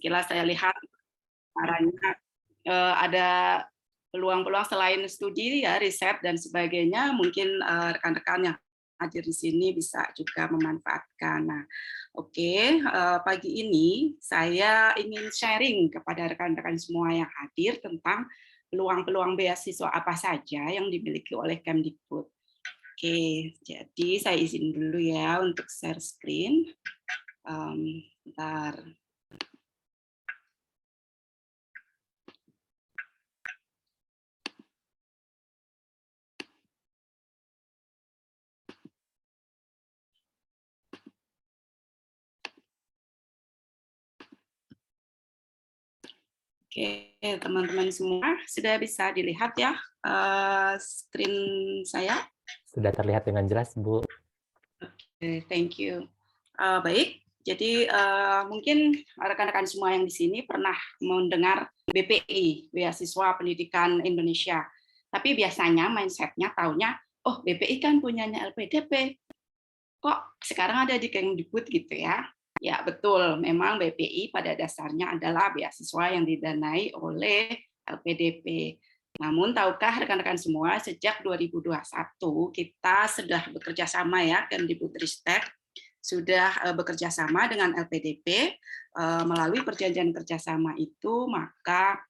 sekilas saya lihat caranya ada peluang-peluang selain studi ya, riset dan sebagainya, mungkin rekan-rekan yang hadir di sini bisa juga memanfaatkan. Nah, oke, pagi ini saya ingin sharing kepada rekan-rekan semua yang hadir tentang peluang-peluang beasiswa apa saja yang dimiliki oleh Kemdikbud. Oke, jadi saya izin dulu ya untuk share screen. Bentar. Oke, teman-teman semua sudah bisa dilihat ya screen saya? Sudah terlihat dengan jelas, Bu. Oke, thank you. Baik, jadi mungkin rekan-rekan semua yang di sini pernah mendengar BPI, Beasiswa Pendidikan Indonesia. Tapi biasanya mindset-nya taunya, oh BPI kan punyanya LPDP, kok sekarang ada di Kemdikbud gitu ya. Ya betul, memang BPI pada dasarnya adalah beasiswa yang didanai oleh LPDP. Namun tahukah rekan-rekan semua, sejak 2021 kita sudah bekerja sama ya, Kemdikbudristek sudah bekerja sama dengan LPDP. Melalui perjanjian kerjasama itu, maka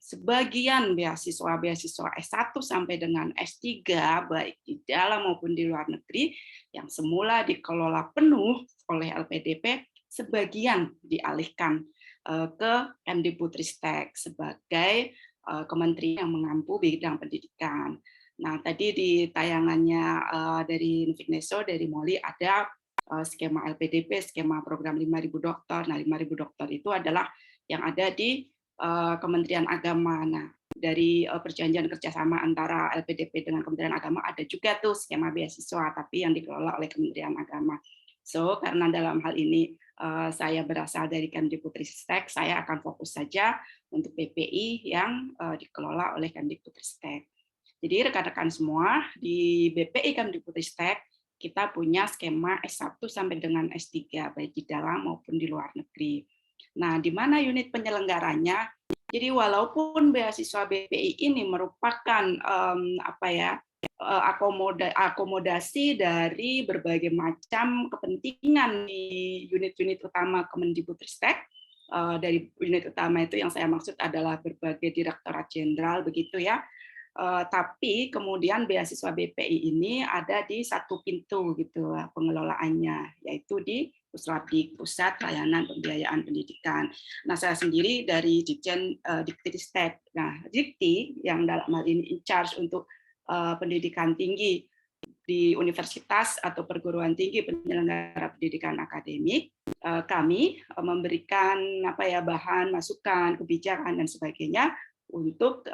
sebagian beasiswa S1 sampai dengan S3 baik di dalam maupun di luar negeri yang semula dikelola penuh oleh LPDP, sebagian dialihkan ke Kemdikbudristek sebagai kementerian yang mengampu bidang pendidikan. Nah, tadi di tayangannya dari Nvikneso, dari Molly ada skema LPDP, skema program 5.000 dokter. Nah, 5.000 dokter itu adalah yang ada di Kementerian Agama. Nah, dari perjanjian kerjasama antara LPDP dengan Kementerian Agama ada juga tuh skema beasiswa, tapi yang dikelola oleh Kementerian Agama. So, karena dalam hal ini saya berasal dari Kemdikbudristek, saya akan fokus saja untuk BPI yang dikelola oleh Kemdikbudristek. Jadi rekan-rekan semua, di BPI Kemdikbudristek kita punya skema S1 sampai dengan S3, baik di dalam maupun di luar negeri. Nah, di mana unit penyelenggaranya? Jadi walaupun beasiswa BPI ini merupakan akomodasi dari berbagai macam kepentingan di unit-unit utama Kemdikbudristek, dari unit utama itu yang saya maksud adalah berbagai direktorat jenderal begitu ya. Tapi kemudian beasiswa BPI ini ada di satu pintu gitu pengelolaannya, yaitu di Puslavdik, Pusat Layanan Pembiayaan Pendidikan. Nah, saya sendiri dari Ditjen Diktiristek. Nah, Dikti yang dalam hal ini in charge untuk pendidikan tinggi di universitas atau perguruan tinggi penyelenggara pendidikan akademik, kami memberikan bahan, masukan, kebijakan dan sebagainya untuk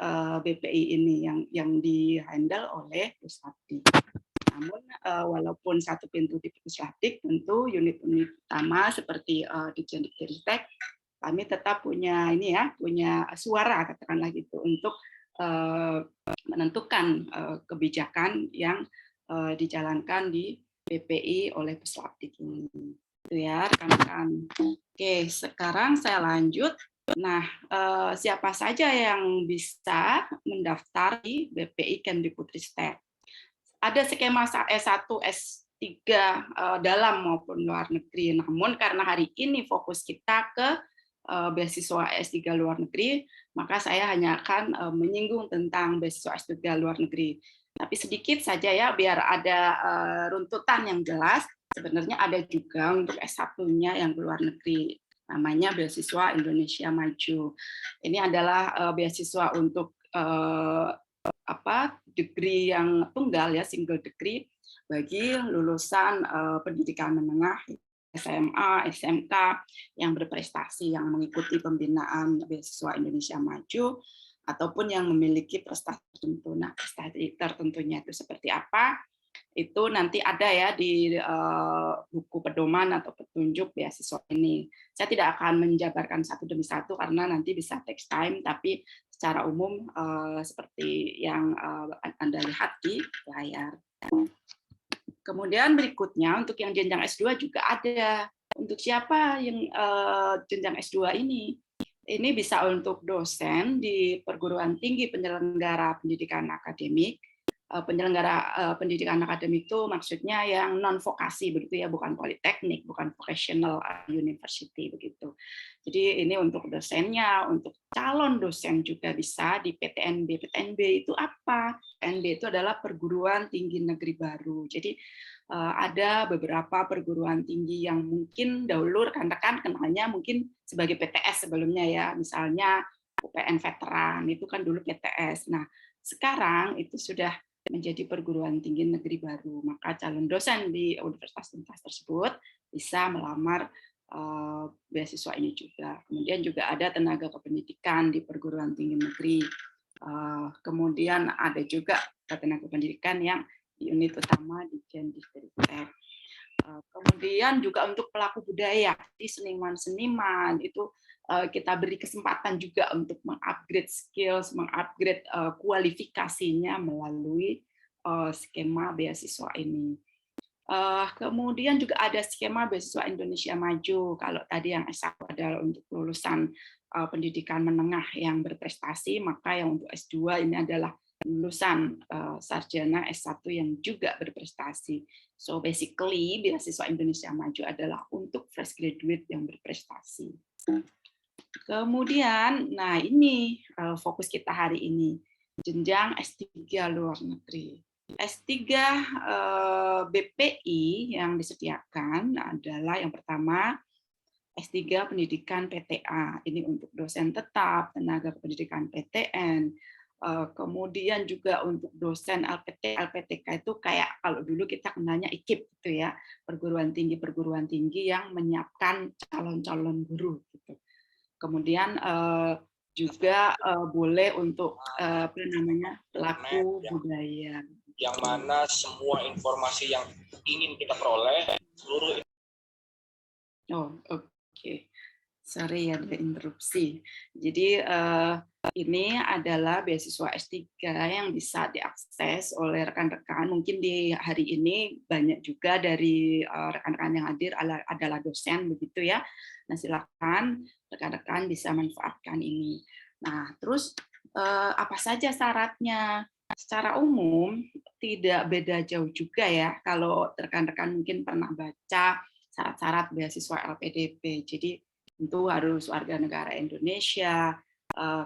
BPI ini yang di-handle oleh Puslavdik. Namun walaupun satu pintu di Puslavdik, tentu unit-unit utama seperti Ditjen Diktiristek, kami tetap punya punya suara katakanlah gitu untuk menentukan kebijakan yang dijalankan di BPI oleh Puslavdik ini. Itu ya rekan-rekan. Oke, sekarang saya lanjut. Nah, siapa saja yang bisa mendaftar di BPI Kemdikbudristek? Ada skema S1, S3 dalam maupun luar negeri. Namun karena hari ini fokus kita ke beasiswa S3 luar negeri, maka saya hanya akan menyinggung tentang beasiswa S3 luar negeri. Tapi sedikit saja ya, biar ada runtutan yang jelas. Sebenarnya ada juga untuk S1-nya yang luar negeri, namanya beasiswa Indonesia Maju. Ini adalah beasiswa untuk degree yang tunggal ya, single degree bagi lulusan pendidikan menengah SMA, SMK yang berprestasi, yang mengikuti pembinaan beasiswa Indonesia Maju ataupun yang memiliki prestasi tertentu. Nah, prestasi tertentunya itu seperti apa? Itu nanti ada ya di buku pedoman atau petunjuk beasiswa ini. Saya tidak akan menjabarkan satu demi satu karena nanti bisa take time, tapi secara umum seperti yang Anda lihat di layar. Kemudian berikutnya untuk yang jenjang S2 juga ada Untuk siapa yang jenjang S2 ini? Ini bisa untuk dosen di perguruan tinggi penyelenggara pendidikan akademik. Penyelenggara pendidikan akademik itu maksudnya yang non vokasi begitu ya, bukan politeknik, bukan vocational university begitu. Jadi ini untuk dosennya, untuk calon dosen juga bisa di PTNB. PTNB itu apa? PTNB itu adalah perguruan tinggi negeri baru. Jadi ada beberapa perguruan tinggi yang mungkin dahulu rekan-rekan kenalnya mungkin sebagai PTS sebelumnya ya, misalnya UPN Veteran itu kan dulu PTS. Nah, sekarang itu sudah menjadi perguruan tinggi negeri baru, maka calon dosen di universitas-universitas tersebut bisa melamar beasiswa ini juga. Kemudian juga ada tenaga kependidikan di perguruan tinggi negeri. Kemudian ada juga tenaga pendidikan yang di unit utama di Dikbud. Kemudian juga untuk pelaku budaya, di seniman-seniman itu kita beri kesempatan juga untuk mengupgrade skills, mengupgrade kualifikasinya melalui skema beasiswa ini. Kemudian juga ada skema beasiswa Indonesia Maju. Kalau tadi yang S1 adalah untuk lulusan pendidikan menengah yang berprestasi, maka yang untuk S2 ini adalah lulusan sarjana S1 yang juga berprestasi. So basically beasiswa Indonesia Maju adalah untuk fresh graduate yang berprestasi. Kemudian, nah ini fokus kita hari ini, jenjang S3 luar negeri. S3 BPI yang disediakan adalah yang pertama S3 Pendidikan PTA, ini untuk dosen tetap, tenaga pendidikan PTN, kemudian juga untuk dosen LPT, LPTK itu kayak kalau dulu kita kenalnya IKIP gitu ya, perguruan tinggi yang menyiapkan calon-calon guru gitu. Kemudian juga boleh untuk apa namanya pelaku budaya. Yang mana semua informasi yang ingin kita peroleh seluruh. Oh, oke. Sorry ya ada interupsi. Jadi ini adalah beasiswa S3 yang bisa diakses oleh rekan-rekan. Mungkin di hari ini banyak juga dari rekan-rekan yang hadir adalah dosen begitu ya. Nah, silakan rekan-rekan bisa manfaatkan ini. Nah, terus apa saja syaratnya? Secara umum tidak beda jauh juga ya kalau rekan-rekan mungkin pernah baca syarat-syarat beasiswa LPDP. Jadi tentu harus warga negara Indonesia.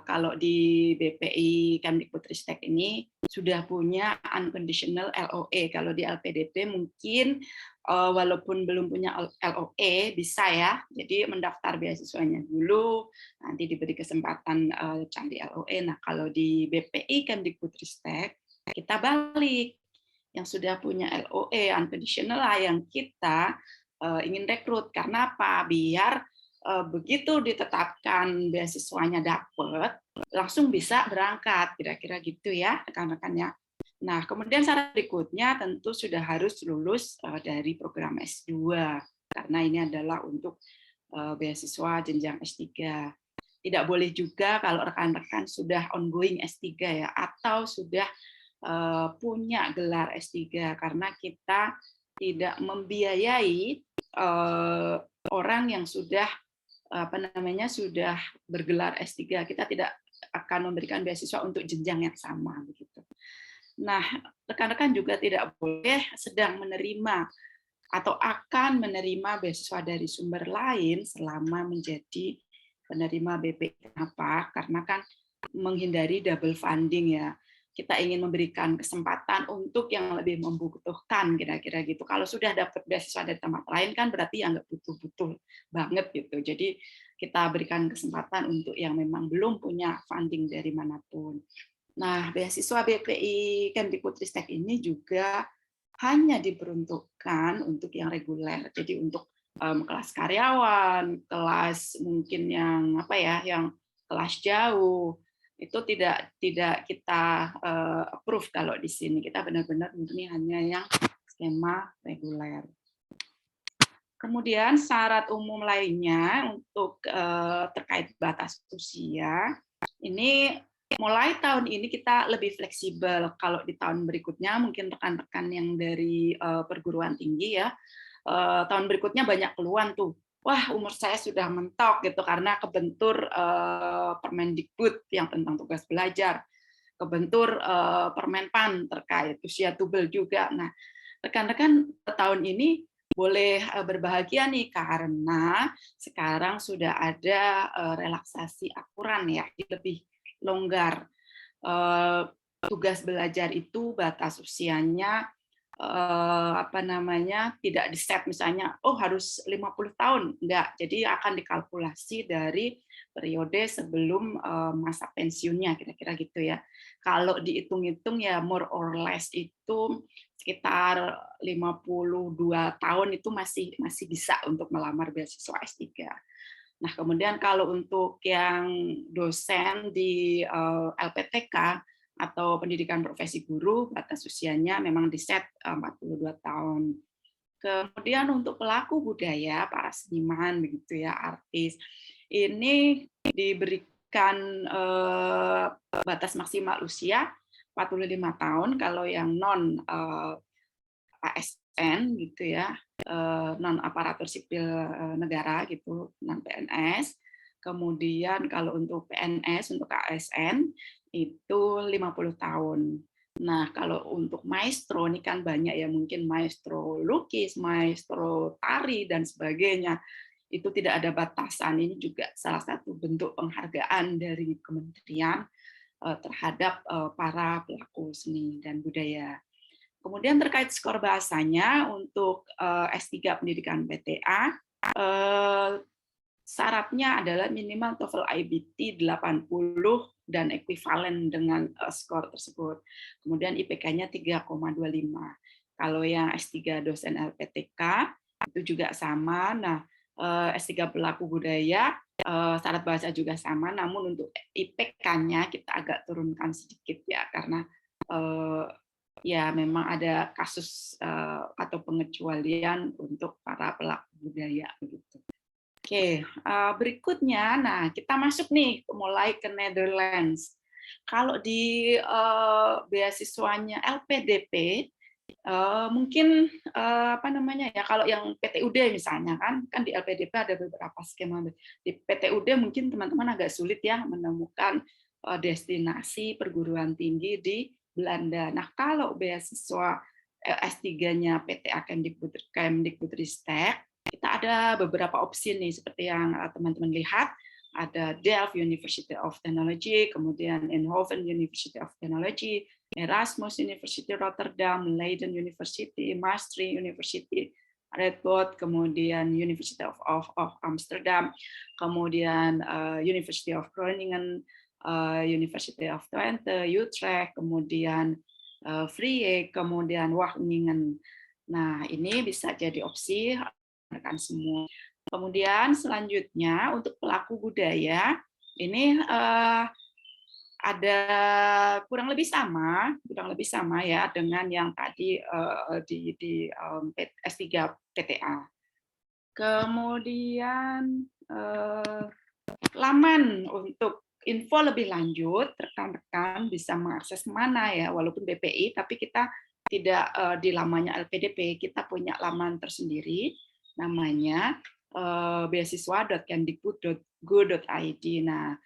Kalau di BPI Kemdikbudristek ini sudah punya unconditional LOE. Kalau di LPDP mungkin walaupun belum punya LOE bisa ya. Jadi mendaftar beasiswanya dulu, nanti diberi kesempatan cari LOE. Nah kalau di BPI Kemdikbudristek kita balik. Yang sudah punya LOE unconditional lah yang kita ingin rekrut. Karena apa? Biar begitu ditetapkan beasiswanya dapat, langsung bisa berangkat, kira-kira gitu ya rekan-rekannya. Nah, kemudian syarat berikutnya tentu sudah harus lulus dari program S2, karena ini adalah untuk beasiswa jenjang S3. Tidak boleh juga kalau rekan-rekan sudah ongoing S3 ya, atau sudah punya gelar S3, karena kita tidak membiayai orang yang sudah sudah bergelar S3. Kita tidak akan memberikan beasiswa untuk jenjang yang sama begitu. Nah, rekan-rekan juga tidak boleh sedang menerima atau akan menerima beasiswa dari sumber lain selama menjadi penerima BPI. Kenapa? Karena kan menghindari double funding ya. Kita ingin memberikan kesempatan untuk yang lebih membutuhkan, kira-kira gitu. Kalau sudah dapat beasiswa dari tempat lain kan berarti yang nggak butuh-butuh banget gitu. Jadi kita berikan kesempatan untuk yang memang belum punya funding dari manapun. Nah, beasiswa BPI Kemdikbudristek ini juga hanya diperuntukkan untuk yang reguler. Jadi untuk kelas karyawan, kelas mungkin yang yang kelas jauh, itu tidak kita approve kalau di sini. Kita benar-benar ini hanya yang skema reguler. Kemudian syarat umum lainnya untuk terkait batas usia, ini mulai tahun ini kita lebih fleksibel. Kalau di tahun berikutnya mungkin rekan-rekan yang dari perguruan tinggi ya tahun berikutnya banyak keluhan tuh, wah umur saya sudah mentok gitu karena kebentur Permendikbud yang tentang tugas belajar, kebentur Permenpan terkait usia tubel juga. Nah, rekan-rekan tahun ini boleh berbahagia nih karena sekarang sudah ada relaksasi aturan ya, lebih longgar. Tugas belajar itu batas usianya tidak di-set misalnya harus 50 tahun, enggak. Jadi akan dikalkulasi dari periode sebelum masa pensiunnya, kira-kira gitu ya. Kalau dihitung-hitung ya more or less itu sekitar 52 tahun itu masih bisa untuk melamar beasiswa S3. Nah, kemudian kalau untuk yang dosen di LPTK atau pendidikan profesi guru, batas usianya memang di-set 42 tahun. Kemudian untuk pelaku budaya, para seniman begitu ya, artis, ini diberikan batas maksimal usia 45 tahun kalau yang non ASN gitu ya, non aparatur sipil negara gitu, non PNS. Kemudian kalau untuk PNS, untuk ASN itu 50 tahun. Nah, kalau untuk maestro ini kan banyak ya, mungkin maestro lukis, maestro tari dan sebagainya. Itu tidak ada batasan. Ini juga salah satu bentuk penghargaan dari kementerian terhadap para pelaku seni dan budaya. Kemudian terkait skor bahasanya untuk S3 Pendidikan PTA, syaratnya adalah minimal TOEFL IBT 80 dan ekuivalen dengan skor tersebut. Kemudian IPK-nya 3,25. Kalau yang S3 dosen LPTK itu juga sama. Nah, S3 pelaku budaya syarat bahasa juga sama, namun untuk IPK-nya kita agak turunkan sedikit ya, karena ya memang ada kasus atau pengecualian untuk para pelaku budaya begitu. Oke, berikutnya, nah kita masuk nih mulai ke Netherlands. Kalau di beasiswanya LPDP mungkin kalau yang PTUD misalnya kan di LPDP ada beberapa skema. Di PTUD mungkin teman-teman agak sulit ya menemukan destinasi perguruan tinggi di Belanda. Nah, kalau beasiswa S3-nya PTA Kemdikbudristek, kita ada beberapa opsi nih seperti yang teman-teman lihat. Ada Delft University of Technology, kemudian Eindhoven University of Technology, Erasmus University Rotterdam, Leiden University, Maastricht University, Radboud, kemudian University of Amsterdam, kemudian University of Groningen, University of Twente, Utrecht, kemudian Vrije, kemudian Wageningen. Nah, ini bisa jadi opsi rekan semua. Kemudian selanjutnya untuk pelaku budaya ini ada kurang lebih sama ya dengan yang tadi di S3 PTA. Kemudian laman untuk info lebih lanjut, rekan-rekan bisa mengakses mana ya, walaupun BPI, tapi kita tidak di lamannya LPDP, kita punya laman tersendiri, namanya beasiswa.kemdikbud.go.id. Nah,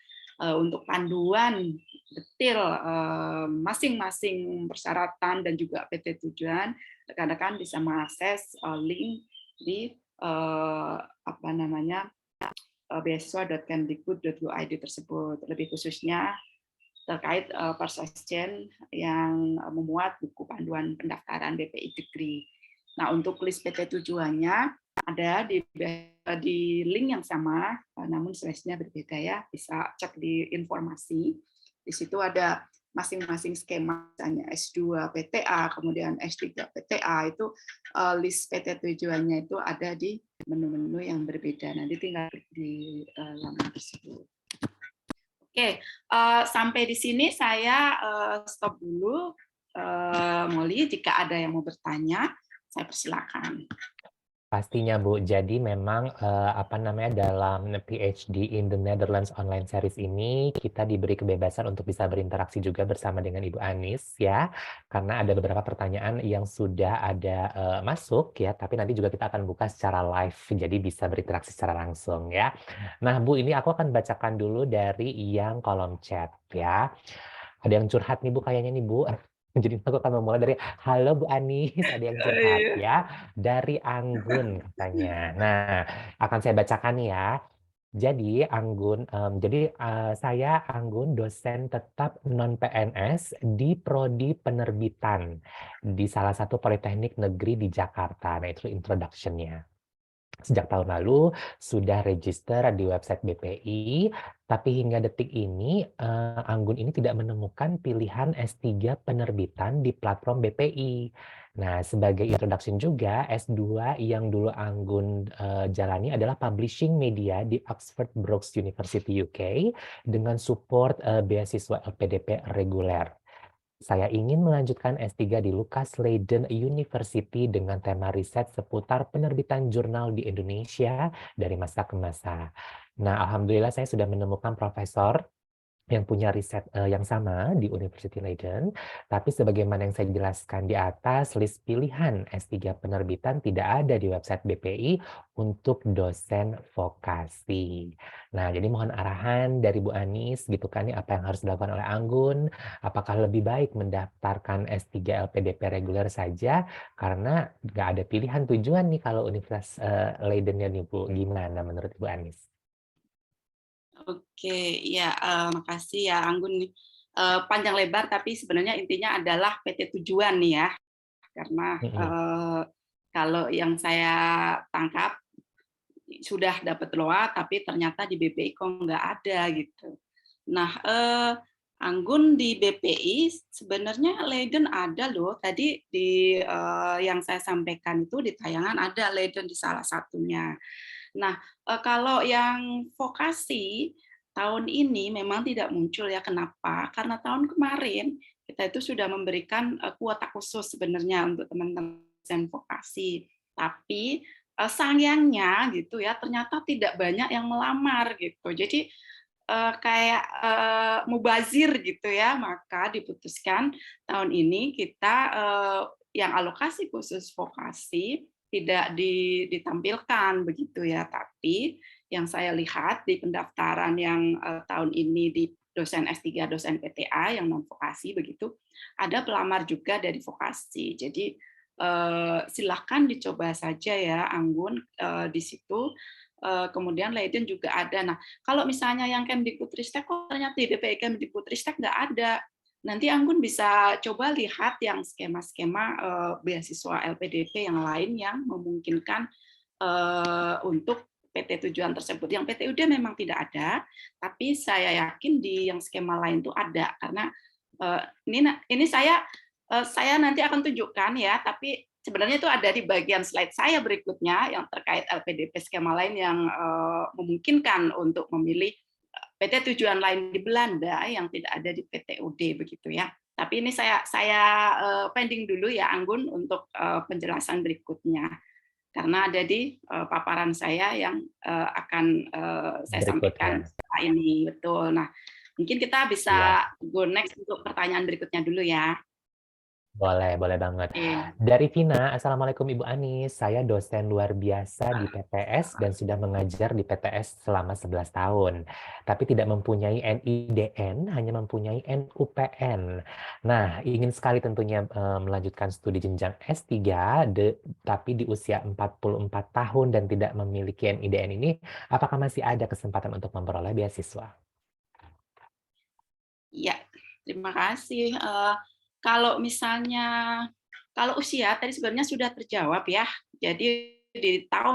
untuk panduan detail masing-masing persyaratan dan juga PT tujuan, rekan-rekan bisa mengakses link di beasiswa.kemdikbud.go.id tersebut. Lebih khususnya terkait Persesjen yang memuat buku panduan pendaftaran BPI Degree. Nah, untuk list PT tujuannya ada di link yang sama, namun slash-nya berbeda ya. Bisa cek di informasi. Di situ ada masing-masing skema, misalnya S2 PTA, kemudian S3 PTA, itu list PT tujuannya itu ada di menu-menu yang berbeda. Nanti tinggal klik di laman tersebut. Oke, sampai di sini saya stop dulu. Molly, jika ada yang mau bertanya, saya persilakan. Pastinya Bu. Jadi memang apa namanya dalam PhD in the Netherlands online series ini kita diberi kebebasan untuk bisa berinteraksi juga bersama dengan Ibu Anis ya. Karena ada beberapa pertanyaan yang sudah ada masuk ya, tapi nanti juga kita akan buka secara live jadi bisa berinteraksi secara langsung ya. Nah, Bu, ini aku akan bacakan dulu dari yang kolom chat ya. Ada yang curhat nih Bu kayaknya nih Bu. Jadi aku akan memulai dari halo Bu Anis, ada yang curhat Iya. ya dari Anggun katanya. Nah, akan saya bacakan nih ya. Jadi Anggun, saya Anggun dosen tetap non PNS di prodi penerbitan di salah satu politeknik negeri di Jakarta. Nah itu introduction-nya. Sejak tahun lalu sudah register di website BPI, tapi hingga detik ini Anggun ini tidak menemukan pilihan S3 penerbitan di platform BPI. Nah, sebagai introduction juga, S2 yang dulu Anggun jalani adalah Publishing Media di Oxford Brookes University UK dengan support beasiswa LPDP reguler. Saya ingin melanjutkan S3 di Lucas Leiden University dengan tema riset seputar penerbitan jurnal di Indonesia dari masa ke masa. Nah, alhamdulillah saya sudah menemukan profesor yang punya riset yang sama di University Leiden, tapi sebagaimana yang saya jelaskan di atas, list pilihan S3 penerbitan tidak ada di website BPI untuk dosen vokasi. Nah, jadi mohon arahan dari Bu Anis gitu kan, apa yang harus dilakukan oleh Anggun, apakah lebih baik mendaftarkan S3 LPDP reguler saja, karena nggak ada pilihan tujuan nih kalau Universitas Leiden-nya nih Bu, gimana menurut Bu Anis? Oke, ya, makasih ya Anggun nih. Panjang lebar tapi sebenarnya intinya adalah PT tujuan nih ya. Karena Mm-mm. kalau yang saya tangkap sudah dapat LOA tapi ternyata di BPI kok nggak ada gitu. Nah, Anggun di BPI sebenarnya Leiden ada loh. Tadi di yang saya sampaikan itu di tayangan ada Leiden di salah satunya. Nah, kalau yang vokasi tahun ini memang tidak muncul ya. Kenapa? Karena tahun kemarin kita itu sudah memberikan kuota khusus sebenarnya untuk teman-teman vokasi. Tapi sayangnya gitu ya, ternyata tidak banyak yang melamar gitu. Jadi kayak mubazir gitu ya, maka diputuskan tahun ini kita yang alokasi khusus vokasi tidak ditampilkan begitu ya, tapi yang saya lihat di pendaftaran yang tahun ini di dosen S3, dosen PTA yang non vokasi begitu, ada pelamar juga dari vokasi. Jadi silakan dicoba saja ya Anggun di situ. Kemudian Leiden juga ada. Nah, kalau misalnya yang Kemdikbudristek kok ternyata di DPI Kemdikbudristek nggak ada. Nanti Anggun bisa coba lihat yang skema-skema beasiswa LPDP yang lain yang memungkinkan untuk PT tujuan tersebut. Yang PTUD memang tidak ada, tapi saya yakin di yang skema lain itu ada karena ini saya nanti akan tunjukkan ya, tapi sebenarnya itu ada di bagian slide saya berikutnya yang terkait LPDP skema lain yang memungkinkan untuk memilih PT tujuan lain di Belanda yang tidak ada di PTUD begitu ya. Tapi ini saya pending dulu ya Anggun untuk penjelasan berikutnya karena ada di paparan saya yang akan saya sampaikan Berikutnya. setelah ini betul. Nah, mungkin kita Iya. bisa go next untuk pertanyaan berikutnya dulu ya. Boleh banget. Oke. Dari Vina, Assalamualaikum Ibu Anis. Saya dosen luar biasa di PTS dan sudah mengajar di PTS selama 11 tahun. Tapi tidak mempunyai NIDN, hanya mempunyai NUPN. Nah, ingin sekali tentunya melanjutkan studi jenjang S3, tapi di usia 44 tahun dan tidak memiliki NIDN ini, apakah masih ada kesempatan untuk memperoleh beasiswa? Ya, terima kasih. Kalau misalnya kalau usia tadi sebenarnya sudah terjawab ya. Jadi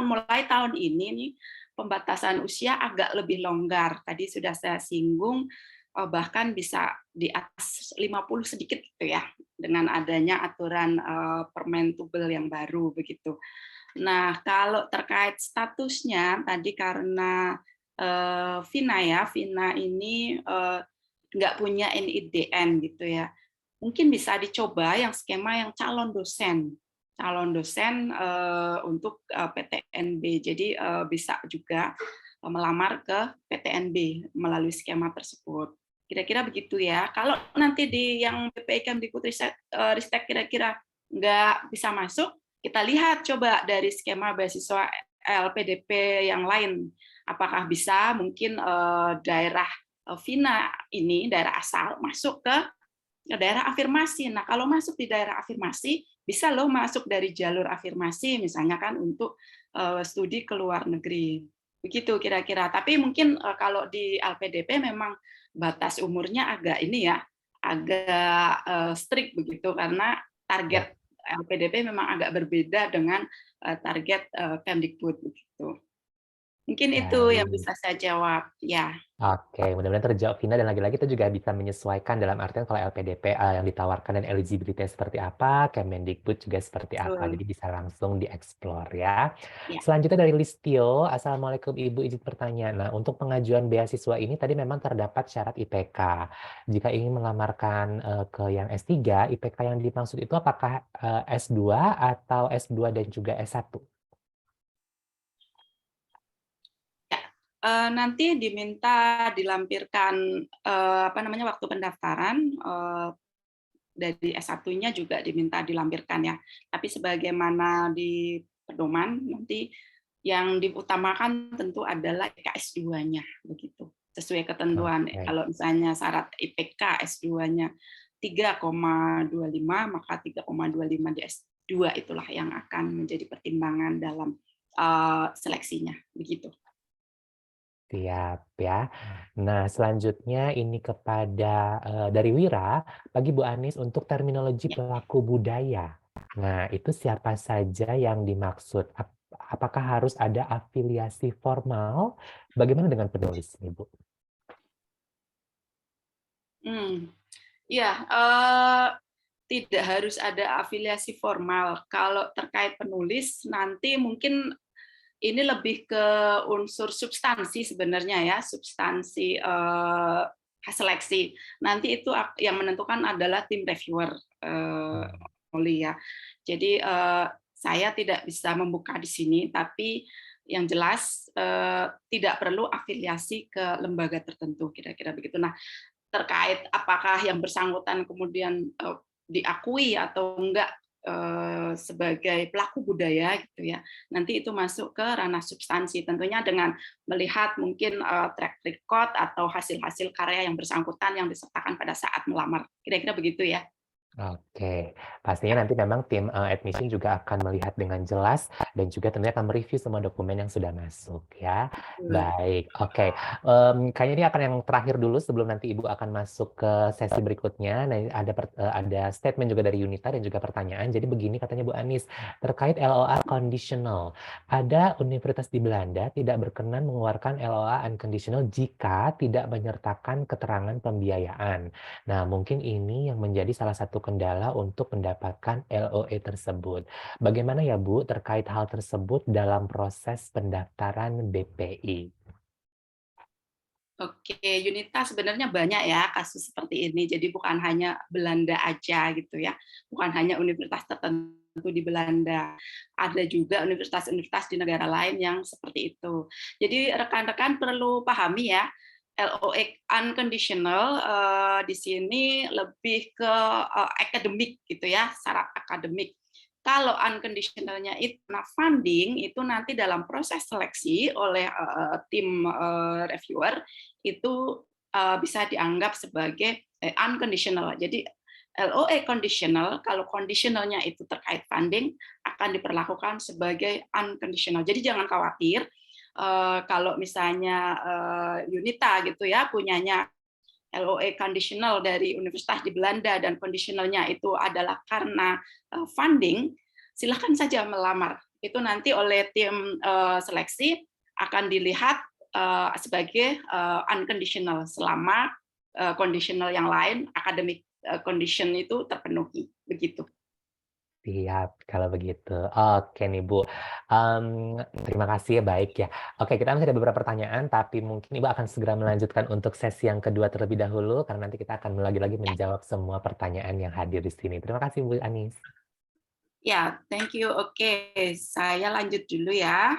mulai tahun ini nih pembatasan usia agak lebih longgar. Tadi sudah saya singgung bahkan bisa di atas 50 sedikit gitu ya dengan adanya aturan Permen Tubel yang baru begitu. Nah, kalau terkait statusnya tadi karena Vina ini nggak punya NIDN gitu ya. Mungkin bisa dicoba yang skema yang calon dosen. calon dosen untuk PTNB. Jadi bisa juga melamar ke PTNB melalui skema tersebut. Kira-kira begitu ya. Kalau nanti di yang BPI Kemdikbudristek kira-kira nggak bisa masuk, kita lihat coba dari skema beasiswa LPDP yang lain. Apakah bisa mungkin daerah Vina ini, daerah asal, masuk ke daerah afirmasi. Nah, kalau masuk di daerah afirmasi, bisa loh masuk dari jalur afirmasi, misalnya kan untuk studi ke luar negeri. Begitu kira-kira. Tapi mungkin kalau di LPDP memang batas umurnya agak ini ya, agak strict begitu, karena target LPDP memang agak berbeda dengan target Kemdikbud begitu. Mungkin itu yang Baik. bisa saya jawab. Ya. Oke, mudah-mudahan terjawab Vina, dan lagi-lagi kita juga bisa menyesuaikan dalam artian kalau LPDP yang ditawarkan dan eligibility seperti apa, Kemendikbud juga seperti apa. Betul. Jadi bisa langsung dieksplor ya. Ya. Selanjutnya dari Listio, Assalamualaikum Ibu, izin bertanya. Nah, untuk pengajuan beasiswa ini tadi memang terdapat syarat IPK. Jika ingin melamarkan ke yang S3, IPK yang dimaksud itu apakah S2 atau S2 dan juga S1? Nanti diminta dilampirkan waktu pendaftaran dari S1-nya juga diminta dilampirkan ya. Tapi sebagaimana di pedoman nanti yang diutamakan tentu adalah S2-nya begitu. Sesuai ketentuan. Kalau misalnya syarat IPK S2-nya 3,25 maka 3,25 di S2 itulah yang akan menjadi pertimbangan dalam seleksinya begitu. Siap ya. Nah, selanjutnya ini kepada dari Wira, bagi Bu Anis untuk terminologi pelaku budaya. Nah, itu siapa saja yang dimaksud? Apakah harus ada afiliasi formal? Bagaimana dengan penulis nih, Bu? Ya, tidak harus ada afiliasi formal. Kalau terkait penulis, nanti mungkin ini lebih ke unsur substansi sebenarnya ya, substansi seleksi. Nanti itu yang menentukan adalah tim reviewer, Oli ya. Jadi saya tidak bisa membuka di sini, tapi yang jelas tidak perlu afiliasi ke lembaga tertentu, kira-kira begitu. Nah, terkait apakah yang bersangkutan kemudian diakui atau enggak sebagai pelaku budaya gitu ya, nanti itu masuk ke ranah substansi, tentunya dengan melihat mungkin track record atau hasil-hasil karya yang bersangkutan yang disertakan pada saat melamar, kira-kira begitu ya. Oke, pastinya nanti memang tim admission juga akan melihat dengan jelas dan juga tentunya akan mereview semua dokumen yang sudah masuk ya. Baik, oke. Kayaknya ini akan yang terakhir dulu sebelum nanti Ibu akan masuk ke sesi berikutnya. Nah, ada statement juga dari Yunita dan juga pertanyaan. Jadi begini katanya Bu Anis, terkait LOA conditional. Ada universitas di Belanda tidak berkenan mengeluarkan LOA unconditional jika tidak menyertakan keterangan pembiayaan. Nah, mungkin ini yang menjadi salah satu kendala untuk mendapatkan LOE tersebut. Bagaimana ya Bu terkait hal tersebut dalam proses pendaftaran BPI? Oke, Yunita sebenarnya banyak ya kasus seperti ini. Jadi bukan hanya Belanda aja gitu ya, bukan hanya universitas tertentu di Belanda. Ada juga universitas-universitas di negara lain yang seperti itu. Jadi rekan-rekan perlu pahami ya, LOE unconditional di sini lebih ke akademik gitu ya, syarat akademik. Kalau unconditionalnya itu funding itu nanti dalam proses seleksi oleh tim reviewer itu bisa dianggap sebagai unconditional. Jadi LOE conditional, kalau conditionalnya itu terkait funding akan diperlakukan sebagai unconditional. Jadi jangan khawatir kalau misalnya Yunita gitu ya punyanya LOE conditional dari universitas di Belanda dan conditionalnya itu adalah karena funding, silakan saja melamar. Itu nanti oleh tim seleksi akan dilihat sebagai unconditional selama conditional yang lain academic condition itu terpenuhi, begitu. Siap, kalau begitu. Oke nih Bu, terima kasih ya, baik ya. Oke, kita masih ada beberapa pertanyaan, tapi mungkin Ibu akan segera melanjutkan untuk sesi yang kedua terlebih dahulu, karena nanti kita akan lagi-lagi menjawab semua pertanyaan yang hadir di sini. Terima kasih Bu Anis. Ya, thank you. Oke, saya lanjut dulu ya,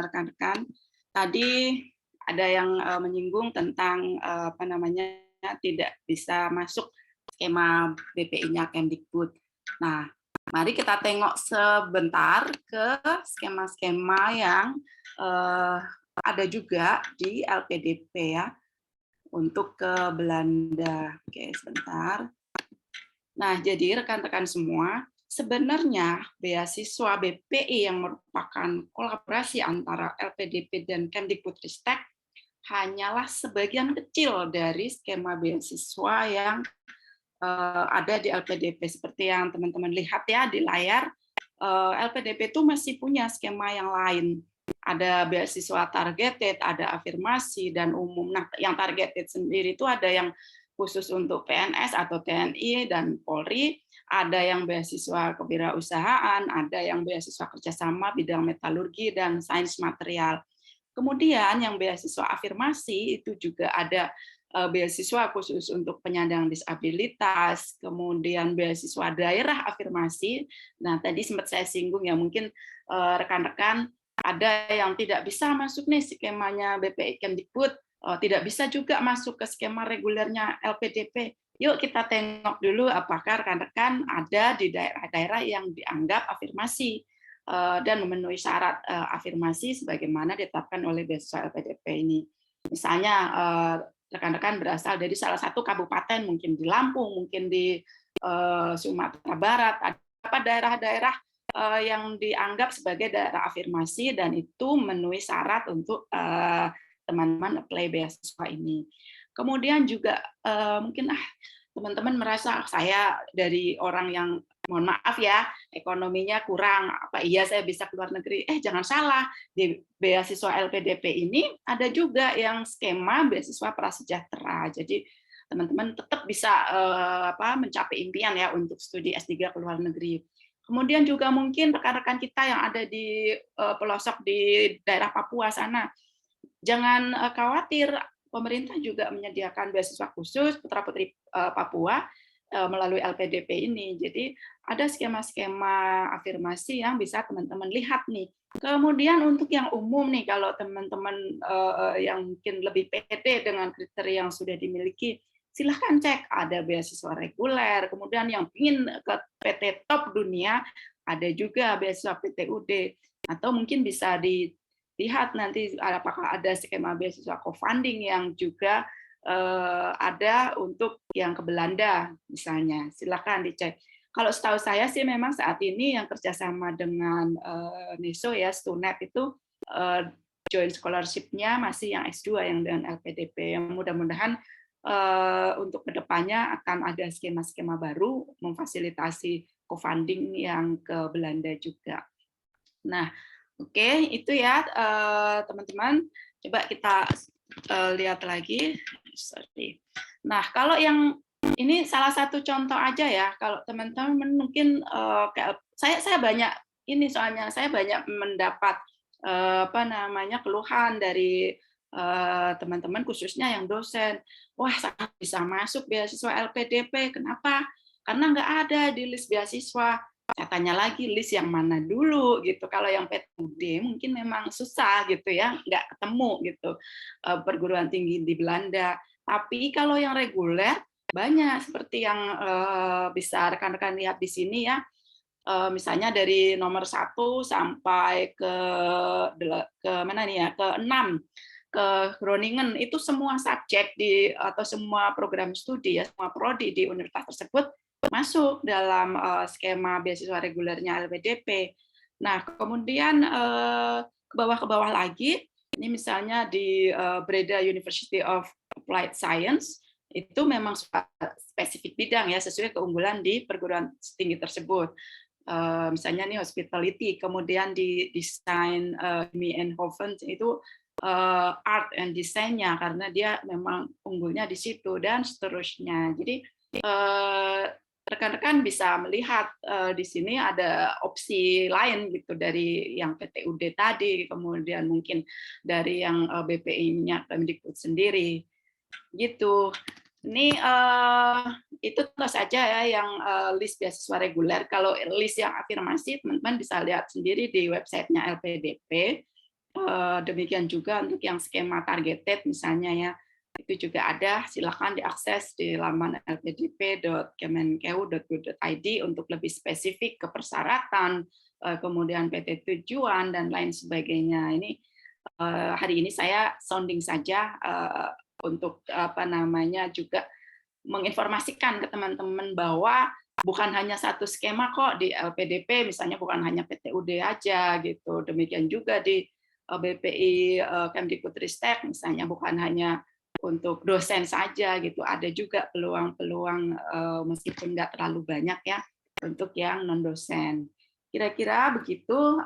rekan-rekan. Tadi ada yang menyinggung tentang apa namanya tidak bisa masuk skema BPI-nya Kemdikbud. Nah, mari kita tengok sebentar ke skema-skema yang ada juga di LPDP ya untuk ke Belanda. Oke, sebentar. Nah, jadi rekan-rekan semua, sebenarnya beasiswa BPI yang merupakan kolaborasi antara LPDP dan Kemdikbudristek hanyalah sebagian kecil dari skema beasiswa yang ada di LPDP. Seperti yang teman-teman lihat ya di layar, LPDP itu masih punya skema yang lain. Ada beasiswa targeted, ada afirmasi, dan umum. Nah, yang targeted sendiri itu ada yang khusus untuk PNS atau TNI dan Polri, ada yang beasiswa kewirausahaan, ada yang beasiswa kerjasama bidang metalurgi dan sains material. Kemudian yang beasiswa afirmasi itu juga ada beasiswa khusus untuk penyandang disabilitas, kemudian beasiswa daerah afirmasi. Nah, tadi sempat saya singgung ya, mungkin rekan-rekan ada yang tidak bisa masuk nih skemanya BPI Kemdikbud, tidak bisa juga masuk ke skema regulernya LPDP. Yuk kita tengok dulu apakah rekan-rekan ada di daerah-daerah yang dianggap afirmasi dan memenuhi syarat afirmasi sebagaimana ditetapkan oleh beasiswa LPDP ini. Misalnya rekan-rekan berasal dari salah satu kabupaten, mungkin di Lampung, mungkin di Sumatera Barat, ada daerah-daerah yang dianggap sebagai daerah afirmasi dan itu memenuhi syarat untuk teman-teman apply beasiswa ini. Kemudian juga mungkin teman-teman merasa saya dari orang yang mohon maaf ya ekonominya kurang, apa iya saya bisa keluar negeri? Jangan salah, di beasiswa LPDP ini ada juga yang skema beasiswa prasejahtera. Jadi teman-teman tetap bisa mencapai impian ya untuk studi S3 ke luar negeri. Kemudian juga mungkin rekan-rekan kita yang ada di pelosok di daerah Papua sana, jangan khawatir, pemerintah juga menyediakan beasiswa khusus putra-putri Papua melalui LPDP ini. Jadi ada skema-skema afirmasi yang bisa teman-teman lihat nih. Kemudian untuk yang umum nih, kalau teman-teman yang mungkin lebih pede dengan kriteria yang sudah dimiliki, silahkan cek, ada beasiswa reguler, kemudian yang ingin ke PT top dunia, ada juga beasiswa PTUD, atau mungkin bisa dilihat nanti apakah ada skema beasiswa co-funding yang juga ada untuk yang ke Belanda misalnya, silahkan dicek. Kalau setahu saya sih memang saat ini yang kerjasama dengan NESO ya, STUNET itu joint scholarship-nya masih yang S2 yang dengan LPDP, yang mudah-mudahan untuk kedepannya akan ada skema-skema baru memfasilitasi co-funding yang ke Belanda juga. Nah, oke, itu ya teman-teman. Coba kita lihat lagi. Sorry. Nah, kalau yang ini salah satu contoh aja ya. Kalau teman-teman mungkin saya banyak ini soalnya saya banyak mendapat keluhan dari teman-teman khususnya yang dosen. Wah, saya bisa masuk beasiswa LPDP. Kenapa? Karena nggak ada di list beasiswa. Saya tanya lagi list yang mana dulu gitu. Kalau yang PTUD mungkin memang susah gitu ya, nggak ketemu gitu perguruan tinggi di Belanda. Tapi kalau yang reguler banyak seperti yang bisa rekan-rekan lihat di sini ya. Misalnya dari nomor 1 sampai ke mana nih ya, ke 6 ke Groningen itu semua subjek atau semua program studi ya, semua prodi di universitas tersebut masuk dalam skema beasiswa regulernya LPDP. Nah, kemudian ke bawah lagi, ini misalnya di Breda University of Applied Science, itu memang spesifik bidang ya, sesuai keunggulan di perguruan tinggi tersebut. Misalnya nih hospitality, kemudian di desain Eindhoven itu art and desainnya karena dia memang unggulnya di situ dan seterusnya. Jadi rekan-rekan bisa melihat di sini ada opsi lain gitu dari yang PTUD tadi, kemudian mungkin dari yang BPI-nya Kemdikbud sendiri gitu. Ini itu tentu saja ya yang list beasiswa reguler. Kalau list yang afirmasi, teman-teman bisa lihat sendiri di websitenya LPDP. Demikian juga untuk yang skema targeted misalnya ya, itu juga ada. Silakan diakses di laman lpdp.kemenkeu.go.id untuk lebih spesifik ke persyaratan, kemudian PT tujuan dan lain sebagainya. Ini hari ini saya sounding saja untuk juga menginformasikan ke teman-teman bahwa bukan hanya satu skema kok di LPDP, misalnya bukan hanya PTUD aja gitu. Demikian juga di BPI Kemdikbudristek misalnya bukan hanya untuk dosen saja gitu. Ada juga peluang-peluang meskipun nggak terlalu banyak ya untuk yang non dosen. Kira-kira begitu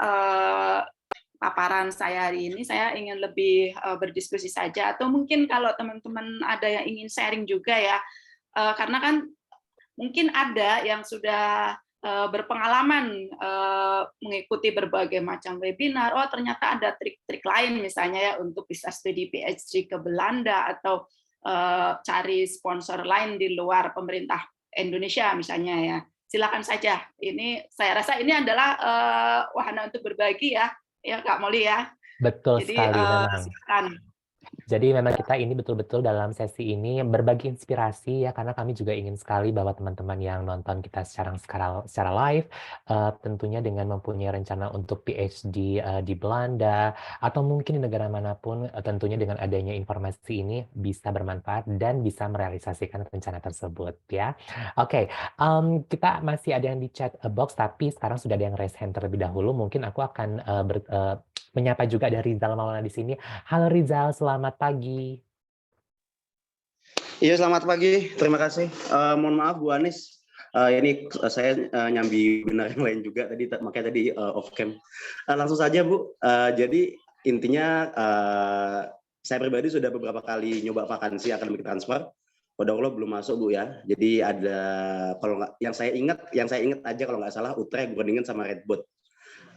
paparan saya hari ini. Saya ingin lebih berdiskusi saja, atau mungkin kalau teman-teman ada yang ingin sharing juga ya, karena kan mungkin ada yang sudah berpengalaman mengikuti berbagai macam webinar. Oh, ternyata ada trik-trik lain misalnya ya untuk bisa studi PhD ke Belanda atau cari sponsor lain di luar pemerintah Indonesia misalnya ya. Silakan saja. Ini saya rasa ini adalah wahana untuk berbagi ya Kak Molly ya. Betul Jadi sekali memang. silakan. Jadi memang kita ini betul-betul dalam sesi ini berbagi inspirasi ya, karena kami juga ingin sekali bahwa teman-teman yang nonton kita secara live tentunya dengan mempunyai rencana untuk PhD di Belanda atau mungkin di negara manapun, tentunya dengan adanya informasi ini bisa bermanfaat dan bisa merealisasikan rencana tersebut ya. Oke, kita masih ada yang di chat box, tapi sekarang sudah ada yang raise hand terlebih dahulu. Mungkin aku akan menyapa juga ada Rizal Maulana di sini. Halo Rizal, selamat pagi. Iya, selamat pagi. Terima kasih. Mohon maaf Bu Anis. Ini saya nyambi benar yang lain juga tadi, makanya tadi off cam. Langsung saja Bu. Jadi intinya saya pribadi sudah beberapa kali nyoba vakansi akademik transfer. Pada Allah belum masuk Bu ya. Jadi ada kalau nggak yang saya ingat aja kalau nggak salah Utrecht, Groningen sama Redboud.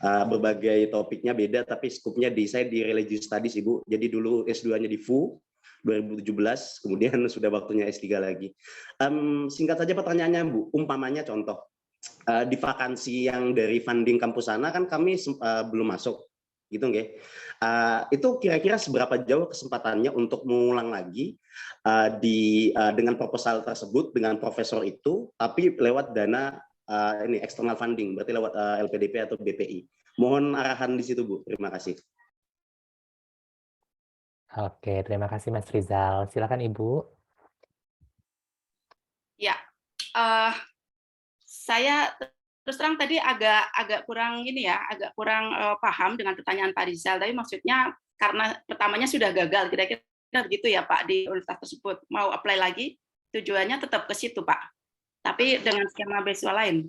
Berbagai topiknya beda, tapi skupnya saya di Religious Studies Ibu. Jadi dulu S2-nya di FU 2017, kemudian sudah waktunya S3 lagi. Singkat saja pertanyaannya Bu, umpamanya contoh di vakansi yang dari funding kampus sana kan kami belum masuk, gitu nggih. Itu kira-kira seberapa jauh kesempatannya untuk mengulang lagi dengan proposal tersebut dengan profesor itu, tapi lewat dana ini external funding, berarti lewat LPDP atau BPI. Mohon arahan di situ Bu. Terima kasih. Oke, terima kasih Mas Rizal. Silakan Ibu. Ya, saya terus terang tadi agak kurang agak kurang paham dengan pertanyaan Pak Rizal. Tapi maksudnya karena pertamanya sudah gagal, kira-kira begitu ya Pak di universitas tersebut. Mau apply lagi, tujuannya tetap ke situ Pak. Tapi dengan skema beasiswa lain.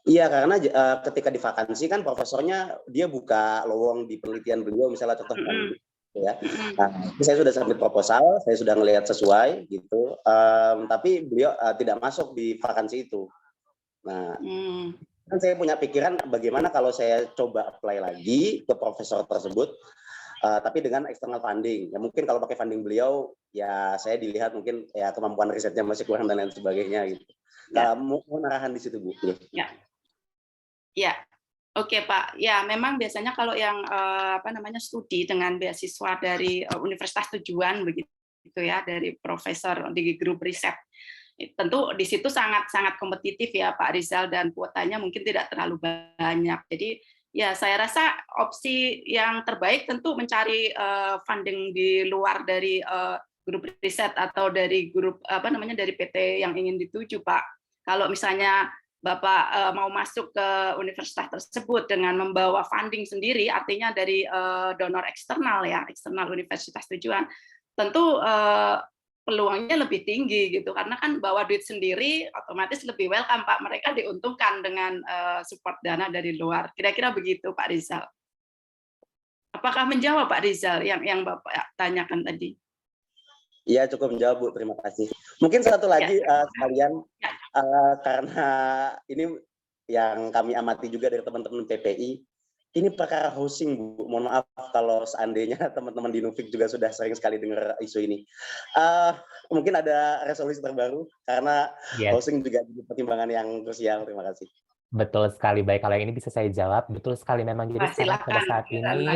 Iya, karena ketika di vakansi kan profesornya dia buka lowong di penelitian beliau, misalnya contoh ya. Nah, saya sudah submit proposal, saya sudah ngelihat sesuai gitu, tapi beliau tidak masuk di vakansi itu. Nah, kan saya punya pikiran bagaimana kalau saya coba apply lagi ke profesor tersebut, tapi dengan external funding. Ya mungkin kalau pakai funding beliau, ya saya dilihat mungkin ya kemampuan risetnya masih kurang dan lain sebagainya gitu. Ya. Mohon arahan di situ Bu. Ya, oke Pak. Ya, memang biasanya kalau yang studi dengan beasiswa dari universitas tujuan begitu ya, dari profesor di grup riset, tentu di situ sangat kompetitif ya Pak Rizal, dan kuotanya mungkin tidak terlalu banyak. Jadi ya saya rasa opsi yang terbaik tentu mencari funding di luar dari grup riset atau dari grup dari PT yang ingin dituju Pak. Kalau misalnya Bapak mau masuk ke universitas tersebut dengan membawa funding sendiri, artinya dari donor eksternal ya, eksternal universitas tujuan, tentu peluangnya lebih tinggi gitu, karena kan bawa duit sendiri otomatis lebih welcome Pak, mereka diuntungkan dengan support dana dari luar. Kira-kira begitu Pak Rizal. Apakah menjawab Pak Rizal yang Bapak tanyakan tadi? Iya, cukup menjawab Bu, terima kasih. Mungkin satu lagi sekalian, karena ini yang kami amati juga dari teman-teman PPI, ini perkara housing, Bu. Mohon maaf kalau seandainya teman-teman di Nufik juga sudah sering sekali dengar isu ini. Mungkin ada resolusi terbaru karena Yes. housing juga jadi pertimbangan yang krusial. Terima kasih. Betul sekali. Baik, kalau yang ini bisa saya jawab. Betul sekali. Memang jadi sekarang pada Silakan saat ini tanya.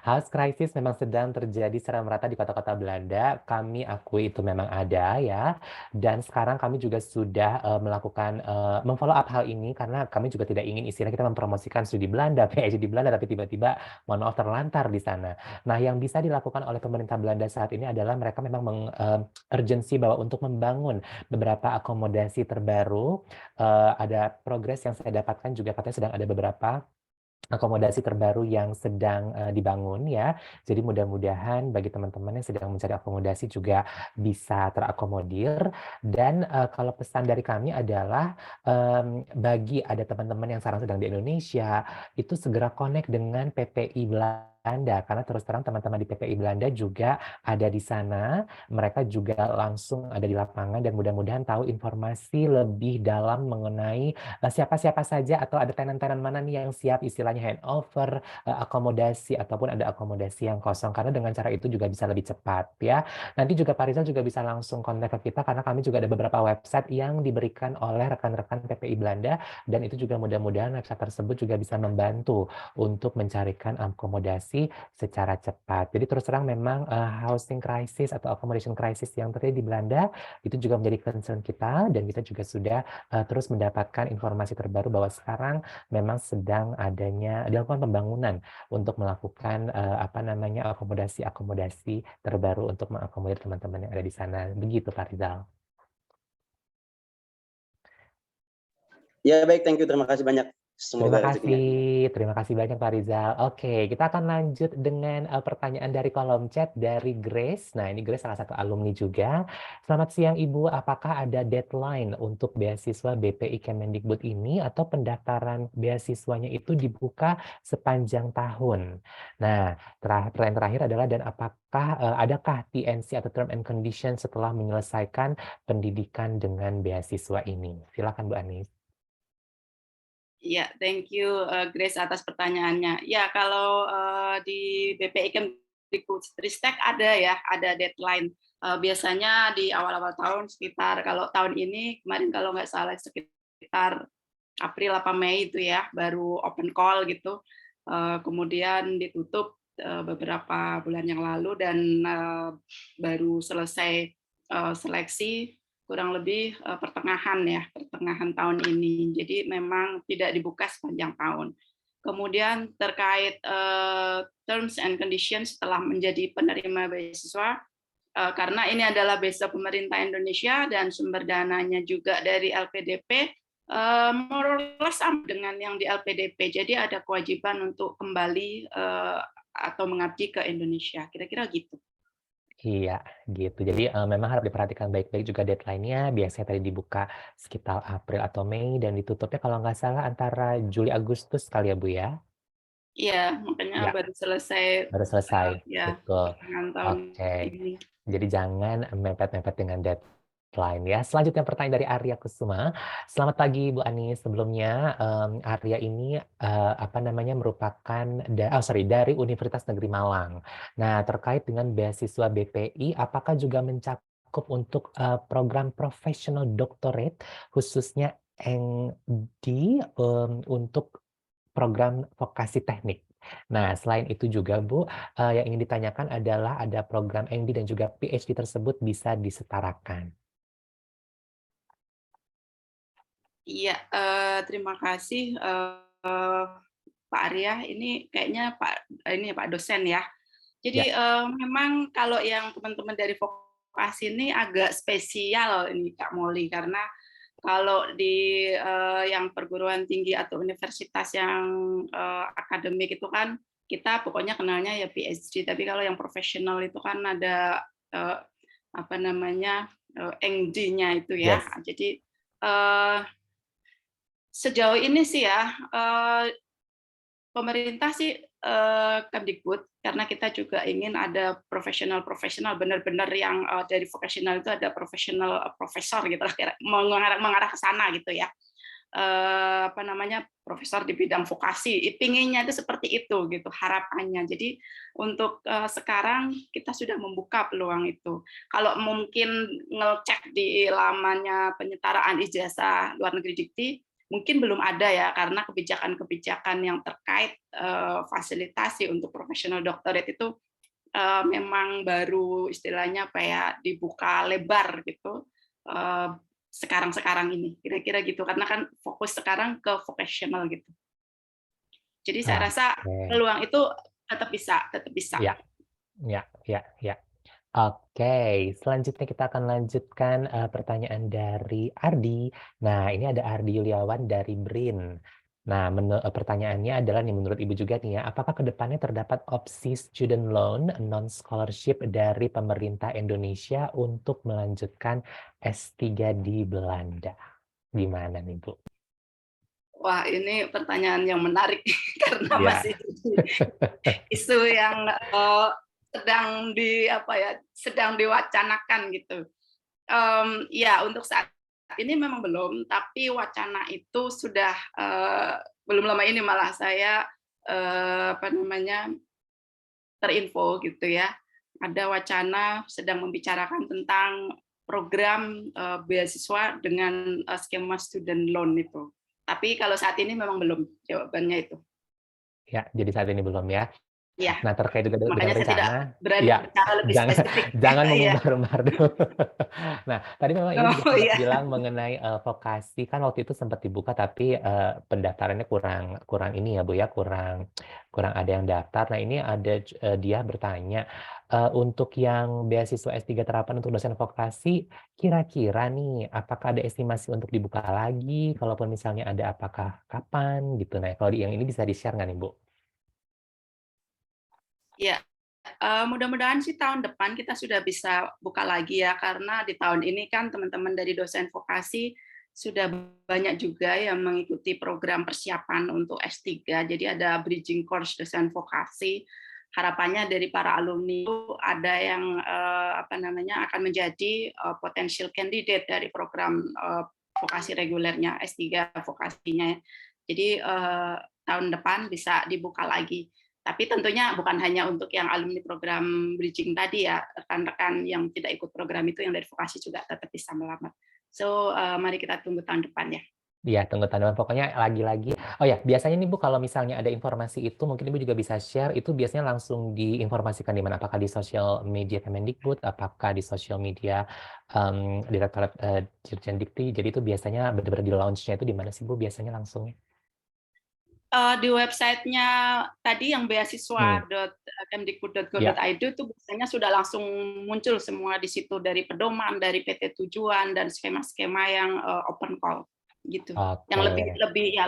house crisis memang sedang terjadi secara merata di kota-kota Belanda. Kami akui itu memang ada ya. Dan sekarang kami juga sudah melakukan memfollow up hal ini karena kami juga tidak ingin istilah kita mempromosikan studi Belanda, PhD di Belanda, tapi tiba-tiba mohon maaf terlantar di sana. Nah, yang bisa dilakukan oleh pemerintah Belanda saat ini adalah mereka memang urgensi bahwa untuk membangun beberapa akomodasi terbaru. Ada progres yang saya dapatkan juga katanya sedang ada beberapa akomodasi terbaru yang sedang dibangun ya. Jadi mudah-mudahan bagi teman-teman yang sedang mencari akomodasi juga bisa terakomodir. Dan kalau pesan dari kami adalah bagi ada teman-teman yang sekarang sedang di Indonesia, itu segera connect dengan PPI Belanda. Karena terus terang teman-teman di PPI Belanda juga ada di sana. Mereka juga langsung ada di lapangan dan mudah-mudahan tahu informasi lebih dalam mengenai siapa-siapa saja atau ada tenan-tenan mana nih yang siap istilahnya handover, akomodasi ataupun ada akomodasi yang kosong karena dengan cara itu juga bisa lebih cepat ya. Nanti juga Pak Rizal juga bisa langsung kontak ke kita karena kami juga ada beberapa website yang diberikan oleh rekan-rekan PPI Belanda dan itu juga mudah-mudahan website tersebut juga bisa membantu untuk mencarikan akomodasi secara cepat. Jadi terus terang memang housing crisis atau accommodation crisis yang terjadi di Belanda itu juga menjadi concern kita dan kita juga sudah terus mendapatkan informasi terbaru bahwa sekarang memang sedang dilakukan pembangunan untuk melakukan akomodasi-akomodasi terbaru untuk mengakomodir teman-teman yang ada di sana. Begitu Pak Rizal. Ya baik, thank you. Terima kasih banyak. Semoga rezekinya. Terima kasih banyak Pak Rizal. Oke, kita akan lanjut dengan pertanyaan dari kolom chat dari Grace. Nah, ini Grace salah satu alumni juga. Selamat siang Ibu, apakah ada deadline untuk beasiswa BPI Kemendikbud ini atau pendaftaran beasiswanya itu dibuka sepanjang tahun? Nah, pertanyaan terakhir adalah dan apakah adakah TNC atau term and condition setelah menyelesaikan pendidikan dengan beasiswa ini? Silakan Bu Anis. Ya, thank you Grace atas pertanyaannya. Ya, kalau di BPI Kemdikbudristek ada deadline. Biasanya di awal-awal tahun sekitar kalau tahun ini kemarin kalau nggak salah sekitar April apa Mei itu ya baru open call gitu. Kemudian ditutup beberapa bulan yang lalu dan baru selesai seleksi kurang lebih pertengahan tahun ini. Jadi memang tidak dibuka sepanjang tahun. Kemudian terkait terms and conditions setelah menjadi penerima beasiswa, karena ini adalah beasiswa pemerintah Indonesia dan sumber dananya juga dari LPDP, more or less sama dengan yang di LPDP. Jadi ada kewajiban untuk kembali atau mengabdi ke Indonesia. Kira-kira gitu. Iya, gitu. Jadi memang harus diperhatikan baik-baik juga deadline-nya. Biasanya tadi dibuka sekitar April atau Mei dan ditutupnya kalau nggak salah antara Juli Agustus kali ya Bu ya? Iya, makanya Ya, baru selesai baru selesai. ya Betul. pertengahan tahun Oke. ini. Jadi jangan mepet-mepet dengan deadline ya. Selanjutnya pertanyaan dari Arya Kusuma. Selamat pagi Bu Anis. Sebelumnya Arya ini merupakan dari Universitas Negeri Malang. Nah, terkait dengan beasiswa BPI, apakah juga mencakup untuk program professional doctorate khususnya ND untuk program vokasi teknik? Nah, selain itu juga Bu, yang ingin ditanyakan adalah ada program MD dan juga PhD tersebut bisa disetarakan. Iya, terima kasih Pak Arya. Ini kayaknya Pak dosen ya. Ya, Jadi memang kalau yang teman-teman dari vokasi ini agak spesial ini Kak Molly karena kalau di yang perguruan tinggi atau universitas yang akademik itu kan kita pokoknya kenalnya ya PhD. Tapi kalau yang profesional itu kan ada ND-nya itu ya. yes. Jadi sejauh ini sih ya pemerintah sih Kemdikbud karena kita juga ingin ada profesional benar-benar yang dari vocational itu ada profesional profesor gitu lah mengarah ke sana gitu ya. apa namanya, profesor di bidang vokasi. Pinginnya itu seperti itu gitu harapannya. Jadi untuk sekarang kita sudah membuka peluang itu. Kalau mungkin ngecek di lamannya penyetaraan ijazah luar negeri Dikti, mungkin belum ada ya, karena kebijakan-kebijakan yang terkait fasilitasi untuk profesional doctorate itu memang baru istilahnya apa ya, dibuka lebar gitu sekarang-sekarang ini, kira-kira gitu, karena kan fokus sekarang ke vocational gitu. Jadi saya rasa Oke. peluang itu tetap bisa. Ya, ya. Oke, selanjutnya kita akan lanjutkan pertanyaan dari Ardi. Nah, ini ada Ardi Yuliawan dari BRIN. Nah, pertanyaannya adalah nih, menurut Ibu juga nih ya, apakah kedepannya terdapat opsi student loan non-scholarship dari pemerintah Indonesia untuk melanjutkan S3 di Belanda? Gimana nih, Bu? Wah, ini pertanyaan yang menarik karena Ya. masih isu yang sedang diwacanakan gitu. Ya, untuk saat ini memang belum, tapi wacana itu sudah belum lama ini malah saya terinfo gitu ya. Ada wacana sedang membicarakan tentang program beasiswa dengan skema student loan itu. Tapi kalau saat ini memang belum, jawabannya itu. Ya, jadi saat ini belum ya. Ya, Nah, terkait juga dengan makanya saya tidak rencana, berani ya, bicara lebih spesifik. jangan Iya. mengumbar-umbar dulu. Nah, tadi memang Ibu juga Oh sempat iya. bilang mengenai vokasi, kan waktu itu sempat dibuka, tapi pendaftarannya kurang ini ya, Bu ya, kurang ada yang daftar. Nah, ini ada dia bertanya, untuk yang beasiswa S3 terapan untuk dosen vokasi, kira-kira nih, apakah ada estimasi untuk dibuka lagi? Kalaupun misalnya ada, apakah kapan gitu? Nah, kalau yang ini bisa di-share nggak nih, Bu? Ya, mudah-mudahan sih tahun depan kita sudah bisa buka lagi ya, karena di tahun ini kan teman-teman dari dosen vokasi sudah banyak juga yang mengikuti program persiapan untuk S3, jadi ada bridging course dosen vokasi. Harapannya dari para alumni itu ada yang akan menjadi potential candidate dari program vokasi regulernya, S3 vokasinya. Jadi tahun depan bisa dibuka lagi. Tapi tentunya bukan hanya untuk yang alumni program bridging tadi ya, rekan-rekan yang tidak ikut program itu yang dari vokasi juga tetap bisa melamar. So, mari kita tunggu tahun depan ya. Iya, tunggu tanda pokoknya lagi-lagi. Oh ya, biasanya nih Bu, kalau misalnya ada informasi itu, mungkin Ibu juga bisa share, itu biasanya langsung diinformasikan di mana? Apakah di sosial media Kemendikbud, apakah di sosial media Direktorat Dirjen Dikti, jadi itu biasanya benar-benar di launch-nya itu di mana sih Bu biasanya langsungnya? Di websitenya tadi yang beasiswa.kemdikbud.go.id itu biasanya sudah langsung muncul semua di situ, dari pedoman, dari PT tujuan, dan skema-skema yang open call gitu. Yang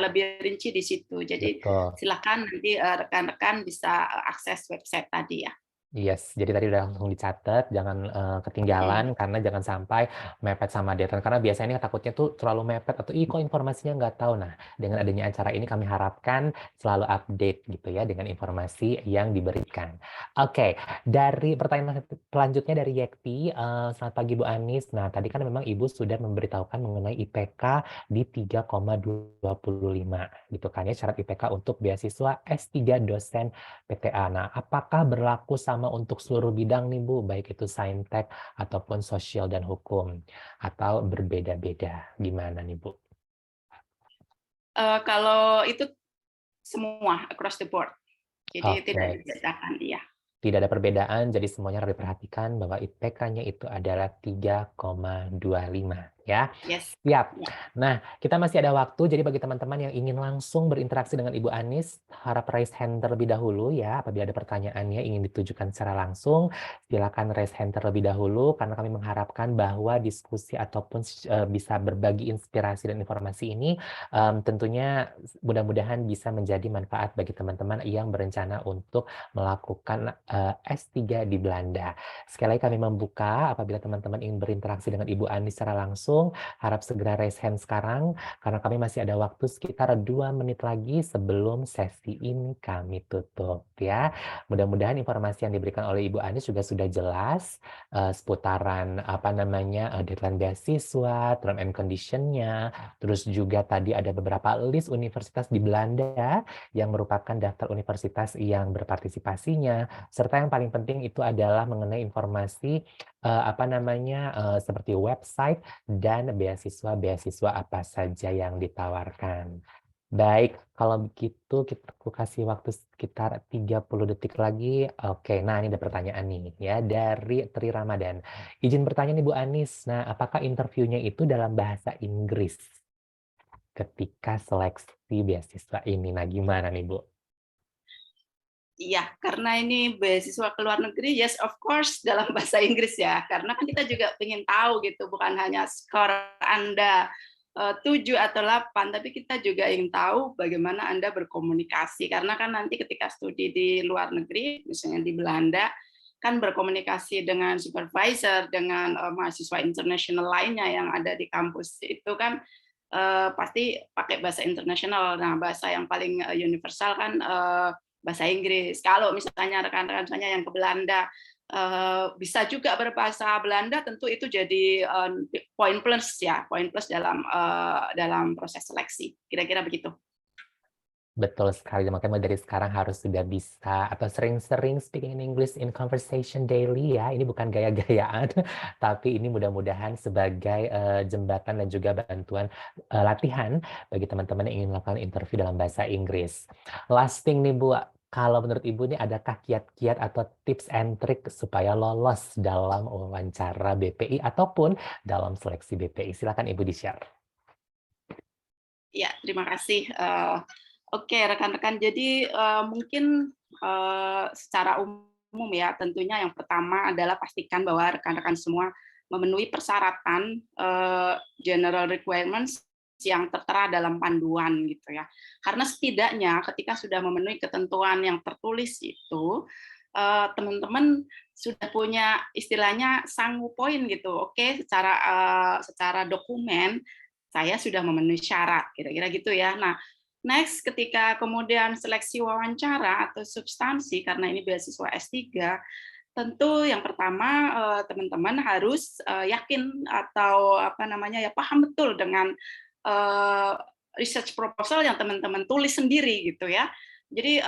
lebih rinci di situ. Jadi Betul. silakan nanti rekan-rekan bisa akses website tadi ya. Yes, jadi tadi udah langsung dicatat, jangan ketinggalan, karena jangan sampai mepet sama deadline. Karena biasanya takutnya tuh terlalu mepet atau kok informasinya nggak tahu. Nah, dengan adanya acara ini kami harapkan selalu update gitu ya dengan informasi yang diberikan. Oke, dari pertanyaan selanjutnya dari Yekti, selamat pagi Bu Anis. Nah, tadi kan memang Ibu sudah memberitahukan mengenai IPK di 3,25 gitu kan ya, syarat IPK untuk beasiswa S3 dosen PTA. Nah, apakah berlaku sama untuk seluruh bidang nih Bu, baik itu saintek ataupun sosial dan hukum, atau berbeda-beda? Gimana nih Bu? Kalau itu semua across the board, jadi tidak Oke. dibedakan, iya. Tidak ada perbedaan, jadi semuanya harus diperhatikan bahwa IPK-nya itu adalah 3,25 ya. Yes. Siap. Nah, kita masih ada waktu, jadi bagi teman-teman yang ingin langsung berinteraksi dengan Ibu Anis, harap raise hand terlebih dahulu ya. Apabila ada pertanyaannya ingin ditujukan secara langsung, silakan raise hand terlebih dahulu, karena kami mengharapkan bahwa diskusi ataupun bisa berbagi inspirasi dan informasi ini tentunya mudah-mudahan bisa menjadi manfaat bagi teman-teman yang berencana untuk melakukan S3 di Belanda. Sekali lagi kami membuka apabila teman-teman ingin berinteraksi dengan Ibu Anis secara langsung, berlangsung. Harap segera raise hand sekarang, karena kami masih ada waktu sekitar 2 menit lagi sebelum sesi ini kami tutup ya. Mudah-mudahan informasi yang diberikan oleh Ibu Anis juga sudah jelas seputaran deadline beasiswa, term and condition-nya, terus juga tadi ada beberapa list universitas di Belanda yang merupakan daftar universitas yang berpartisipasinya, serta yang paling penting itu adalah mengenai informasi seperti website dan beasiswa apa saja yang ditawarkan. Baik, kalau begitu aku kasih waktu sekitar 30 detik lagi. Oke, nah ini ada pertanyaan nih ya dari Tri Ramadan. Izin bertanya nih Bu Anis, nah apakah interviewnya itu dalam bahasa Inggris ketika seleksi beasiswa ini? Nah gimana nih Bu? Iya, karena ini beasiswa ke luar negeri, yes of course dalam bahasa Inggris ya. Karena kan kita juga ingin tahu gitu, bukan hanya skor Anda 7 atau 8, tapi kita juga ingin tahu bagaimana Anda berkomunikasi. Karena kan nanti ketika studi di luar negeri, misalnya di Belanda, kan berkomunikasi dengan supervisor, dengan mahasiswa internasional lainnya yang ada di kampus itu kan pasti pakai bahasa internasional. Nah, bahasa yang paling universal kan bahasa Inggris. Kalau misalnya rekan-rekan saya yang ke Belanda bisa juga berbahasa Belanda, tentu itu jadi poin plus ya, poin plus dalam proses seleksi. Kira-kira begitu. Betul sekali, makanya dari sekarang harus sudah bisa atau sering-sering speaking in English in conversation daily ya. Ini bukan gaya-gayaan, tapi ini mudah-mudahan sebagai jembatan dan juga bantuan latihan bagi teman-teman yang ingin melakukan interview dalam bahasa Inggris. Last thing nih Bu, kalau menurut Ibu nih adakah kiat-kiat atau tips and trick supaya lolos dalam wawancara BPI ataupun dalam seleksi BPI? Silakan Ibu di-share. Ya, terima kasih. Oke, rekan-rekan. Jadi mungkin secara umum ya, tentunya yang pertama adalah pastikan bahwa rekan-rekan semua memenuhi persyaratan general requirements yang tertera dalam panduan gitu ya. Karena setidaknya ketika sudah memenuhi ketentuan yang tertulis itu, teman-teman sudah punya istilahnya sangu poin gitu. Oke, secara dokumen saya sudah memenuhi syarat, kira-kira gitu ya. Nah, next, ketika kemudian seleksi wawancara atau substansi, karena ini beasiswa S3, tentu yang pertama teman-teman harus yakin atau paham betul dengan research proposal yang teman-teman tulis sendiri gitu ya. Jadi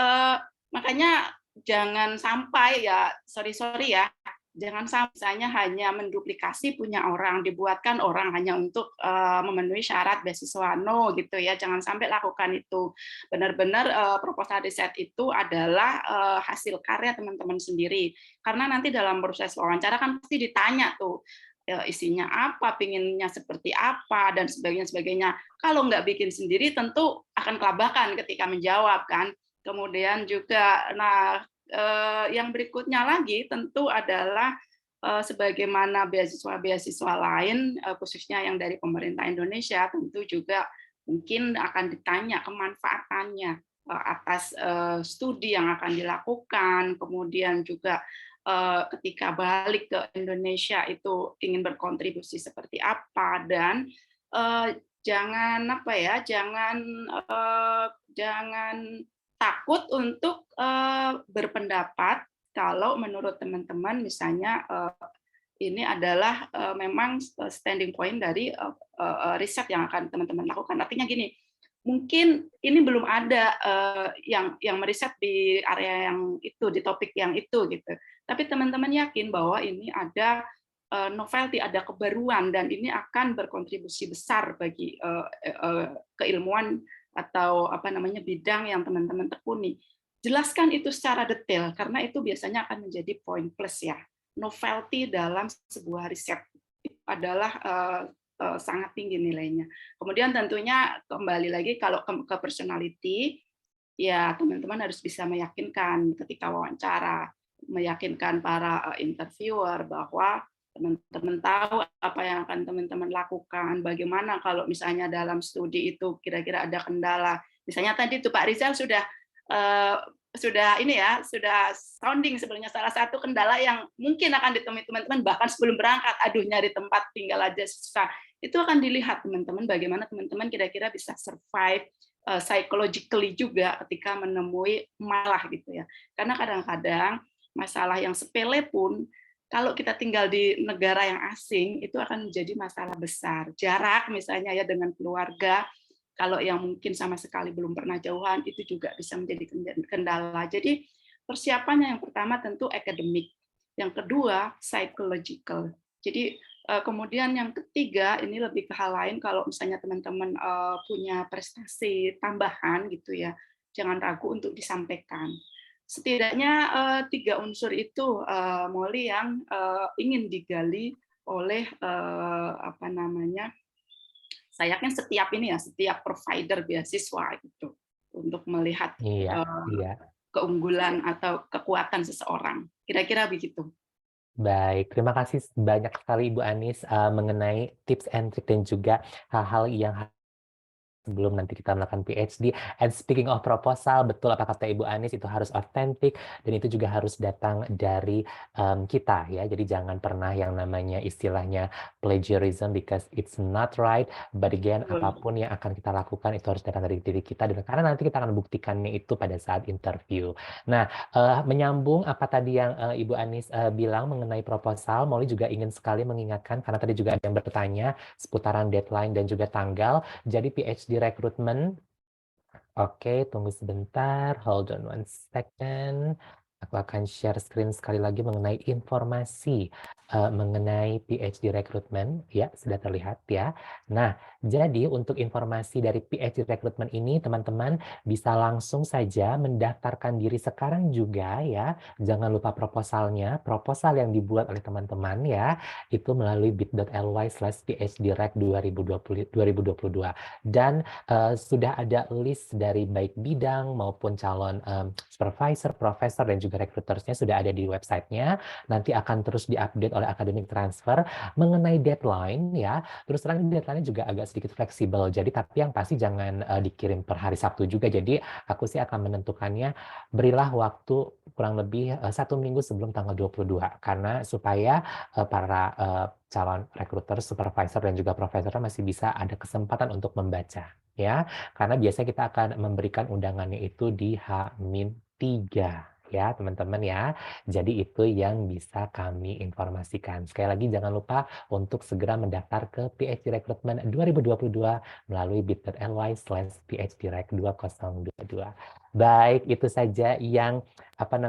makanya jangan sampai ya, sorry ya, jangan sampai misalnya hanya menduplikasi punya orang, dibuatkan orang hanya untuk memenuhi syarat beasiswa, no gitu ya, jangan sampai lakukan itu. Benar-benar proposal riset itu adalah hasil karya teman-teman sendiri, karena nanti dalam proses wawancara kan pasti ditanya tuh isinya apa, pinginnya seperti apa, dan sebagainya. Kalau nggak bikin sendiri tentu akan kelabakan ketika menjawab kan. Kemudian juga, nah yang berikutnya lagi tentu adalah sebagaimana beasiswa-beasiswa lain, khususnya yang dari pemerintah Indonesia, tentu juga mungkin akan ditanya kemanfaatannya atas studi yang akan dilakukan, kemudian juga ketika balik ke Indonesia itu ingin berkontribusi seperti apa, dan jangan takut untuk berpendapat kalau menurut teman-teman misalnya ini adalah memang standing point dari riset yang akan teman-teman lakukan. Artinya gini, mungkin ini belum ada yang meriset di area yang itu, di topik yang itu gitu. Tapi teman-teman yakin bahwa ini ada novelty, ada kebaruan, dan ini akan berkontribusi besar bagi keilmuan atau bidang yang teman-teman tekuni. Jelaskan itu secara detail, karena itu biasanya akan menjadi poin plus ya. Novelty dalam sebuah riset adalah sangat tinggi nilainya. Kemudian tentunya kembali lagi kalau ke personality, ya teman-teman harus bisa meyakinkan ketika wawancara, meyakinkan para interviewer bahwa teman-teman tahu apa yang akan teman-teman lakukan, bagaimana kalau misalnya dalam studi itu kira-kira ada kendala. Misalnya tadi tuh Pak Rizal sudah sounding sebenarnya salah satu kendala yang mungkin akan ditemui teman-teman bahkan sebelum berangkat, aduh nyari tempat tinggal aja susah. itu akan dilihat teman-teman bagaimana teman-teman kira-kira bisa survive psychologically juga ketika menemui masalah gitu ya. Karena kadang-kadang masalah yang sepele pun kalau kita tinggal di negara yang asing itu akan menjadi masalah besar. Jarak misalnya ya dengan keluarga, kalau yang mungkin sama sekali belum pernah jauhan itu juga bisa menjadi kendala. Jadi persiapannya yang pertama tentu akademik, yang kedua psychological. Jadi kemudian yang ketiga ini lebih ke hal lain, kalau misalnya teman-teman punya prestasi tambahan gitu ya, jangan ragu untuk disampaikan. Setidaknya 3 unsur itu Molly yang ingin digali oleh apa namanya, saya yakin setiap provider beasiswa gitu untuk melihat Iya, iya. keunggulan atau kekuatan seseorang. Kira-kira begitu. Baik, terima kasih banyak sekali Ibu Anis mengenai tips and trick dan juga hal-hal yang sebelum nanti kita melakukan PhD. And speaking of proposal, betul apa kata Ibu Anis, itu harus otentik dan itu juga harus datang dari kita ya. Jadi jangan pernah yang namanya istilahnya plagiarism because it's not right. But again, apapun yang akan kita lakukan itu harus datang dari diri kita dan karena nanti kita akan buktikannya itu pada saat interview. Nah, menyambung apa tadi yang Ibu Anis bilang mengenai proposal, Molly juga ingin sekali mengingatkan karena tadi juga ada yang bertanya seputaran deadline dan juga tanggal. Jadi PhD rekrutmen, oke, tunggu sebentar, hold on one second. Aku akan share screen sekali lagi mengenai informasi mengenai PhD rekrutmen, ya sudah terlihat ya. Nah, jadi untuk informasi dari PhD rekrutmen ini teman-teman bisa langsung saja mendaftarkan diri sekarang juga ya. Jangan lupa proposalnya, proposal yang dibuat oleh teman-teman ya, itu melalui bit.ly/PhDrek 2022. Dan sudah ada list dari baik bidang maupun calon supervisor, profesor, dan juga recruitersnya sudah ada di websitenya. Nanti akan terus diupdate oleh Academic Transfer mengenai deadline ya. Terus terang deadline-nya juga agak sedikit fleksibel. Jadi tapi yang pasti jangan dikirim per hari Sabtu juga. Jadi aku sih akan menentukannya berilah waktu kurang lebih 1 minggu sebelum tanggal 22 karena supaya para calon recruiter, supervisor, dan juga profesor masih bisa ada kesempatan untuk membaca ya. Karena biasanya kita akan memberikan undangannya itu di H-3 ya teman-teman ya. Jadi itu yang bisa kami informasikan. Sekali lagi jangan lupa untuk segera mendaftar ke PhD Recruitment 2022 melalui bit.ly/PhDrek 2022. Baik, itu saja yang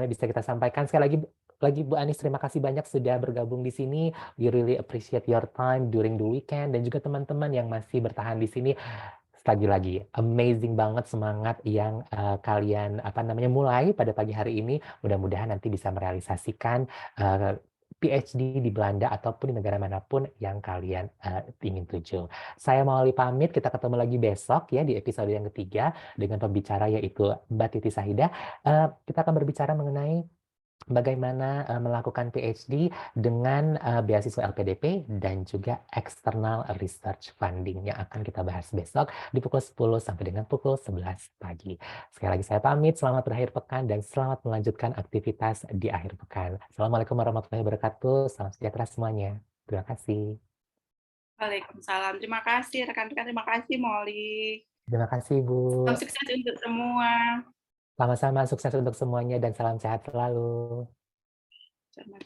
bisa kita sampaikan. Sekali lagi Bu Anis, terima kasih banyak sudah bergabung di sini. We really appreciate your time during the weekend dan juga teman-teman yang masih bertahan di sini. Lagi-lagi amazing banget semangat yang kalian mulai pada pagi hari ini. Mudah-mudahan nanti bisa merealisasikan PhD di Belanda ataupun di negara manapun yang kalian ingin tuju. Saya Molly pamit, kita ketemu lagi besok ya di episode yang ketiga dengan pembicara yaitu Mbak Titi Sahida. Kita akan berbicara mengenai bagaimana melakukan PhD dengan beasiswa LPDP dan juga external research funding yang akan kita bahas besok di pukul 10 sampai dengan pukul 11 pagi. Sekali lagi saya pamit, selamat berakhir pekan dan selamat melanjutkan aktivitas di akhir pekan. Assalamualaikum warahmatullahi wabarakatuh, salam sejahtera semuanya. Terima kasih. Waalaikumsalam. Terima kasih rekan-rekan, terima kasih Molly. Terima kasih Bu. Salam sukses untuk semua. Sama-sama, sukses untuk semuanya dan salam sehat selalu. Selamat